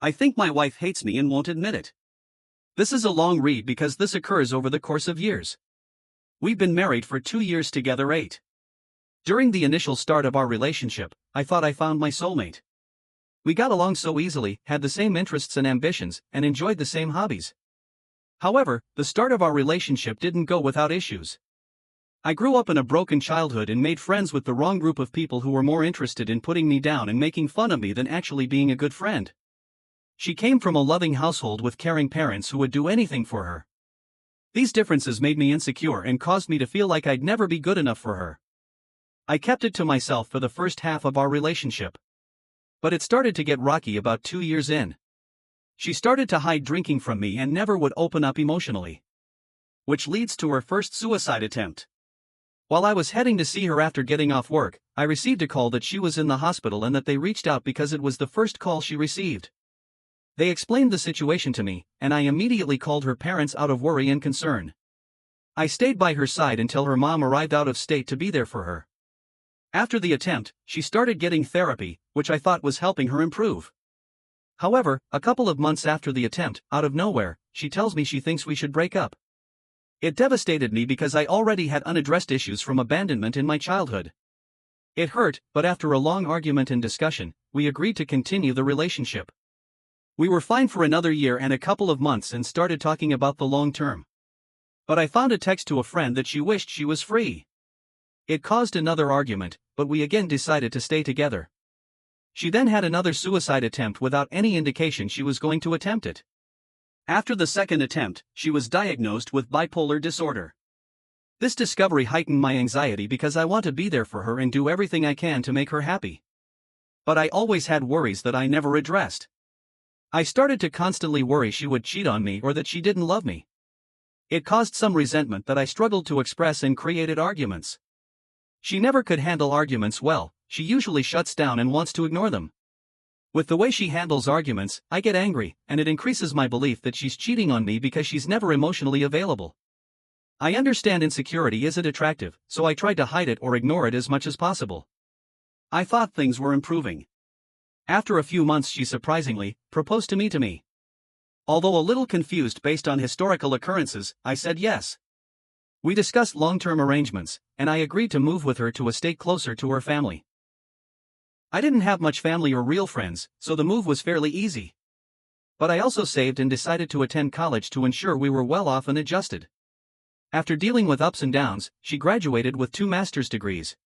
I think my wife hates me and won't admit it. This is a long read because this occurs over the course of years. We've been married for 2 years together. 8. During the initial start of our relationship, I thought I found my soulmate. We got along so easily, had the same interests and ambitions, and enjoyed the same hobbies. However, the start of our relationship didn't go without issues. I grew up in a broken childhood and made friends with the wrong group of people who were more interested in putting me down and making fun of me than actually being a good friend. She came from a loving household with caring parents who would do anything for her. These differences made me insecure and caused me to feel like I'd never be good enough for her. I kept it to myself for the first half of our relationship. But it started to get rocky about 2 years in. She started to hide drinking from me and never would open up emotionally. Which leads to her first suicide attempt. While I was heading to see her after getting off work, I received a call that she was in the hospital and that they reached out because it was the first call she received. They explained the situation to me, and I immediately called her parents out of worry and concern. I stayed by her side until her mom arrived out of state to be there for her. After the attempt, she started getting therapy, which I thought was helping her improve. However, a couple of months after the attempt, out of nowhere, she tells me she thinks we should break up. It devastated me because I already had unaddressed issues from abandonment in my childhood. It hurt, but after a long argument and discussion, we agreed to continue the relationship. We were fine for another year and a couple of months and started talking about the long term. But I found a text to a friend that she wished she was free. It caused another argument, but we again decided to stay together. She then had another suicide attempt without any indication she was going to attempt it. After the second attempt, she was diagnosed with bipolar disorder. This discovery heightened my anxiety because I want to be there for her and do everything I can to make her happy. But I always had worries that I never addressed. I started to constantly worry she would cheat on me or that she didn't love me. It caused some resentment that I struggled to express and created arguments. She never could handle arguments well, she usually shuts down and wants to ignore them. With the way she handles arguments, I get angry, and it increases my belief that she's cheating on me because she's never emotionally available. I understand insecurity isn't attractive, so I tried to hide it or ignore it as much as possible. I thought things were improving. After a few months she surprisingly proposed to me. Although a little confused based on historical occurrences, I said yes. We discussed long-term arrangements, and I agreed to move with her to a state closer to her family. I didn't have much family or real friends, so the move was fairly easy. But I also saved and decided to attend college to ensure we were well off and adjusted. After dealing with ups and downs, she graduated with 2 master's degrees.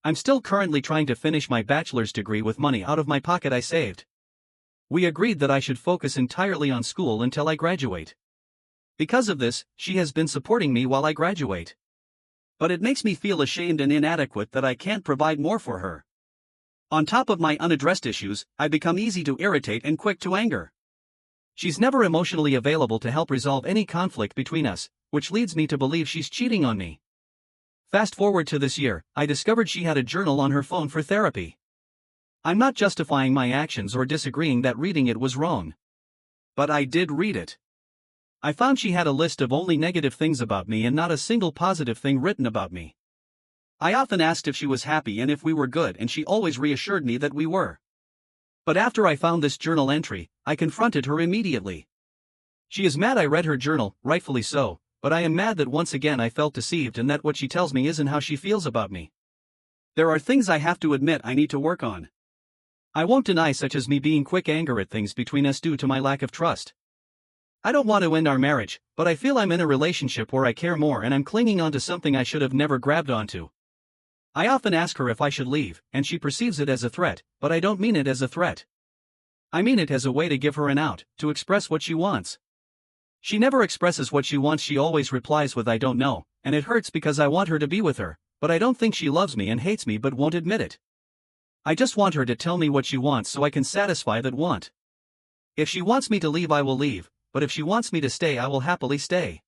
I'm still currently trying to finish my bachelor's degree with money out of my pocket I saved. We agreed that I should focus entirely on school until I graduate. Because of this, she has been supporting me while I graduate. But it makes me feel ashamed and inadequate that I can't provide more for her. On top of my unaddressed issues, I become easy to irritate and quick to anger. She's never emotionally available to help resolve any conflict between us, which leads me to believe she's cheating on me. Fast forward to this year, I discovered she had a journal on her phone for therapy. I'm not justifying my actions or disagreeing that reading it was wrong. But I did read it. I found she had a list of only negative things about me and not a single positive thing written about me. I often asked if she was happy and if we were good, and she always reassured me that we were. But after I found this journal entry, I confronted her immediately. She is mad I read her journal, rightfully so, but I am mad that once again I felt deceived and that what she tells me isn't how she feels about me. There are things I have to admit I need to work on. I won't deny, such as me being quick anger at things between us due to my lack of trust. I don't want to end our marriage, but I feel I'm in a relationship where I care more and I'm clinging onto something I should have never grabbed onto. I often ask her if I should leave, and she perceives it as a threat, but I don't mean it as a threat. I mean it as a way to give her an out, to express what she wants. She never expresses what she wants, she always replies with "I don't know," and it hurts because I want her to be with her, but I don't think she loves me and hates me but won't admit it. I just want her to tell me what she wants so I can satisfy that want. If she wants me to leave I will leave, but if she wants me to stay I will happily stay.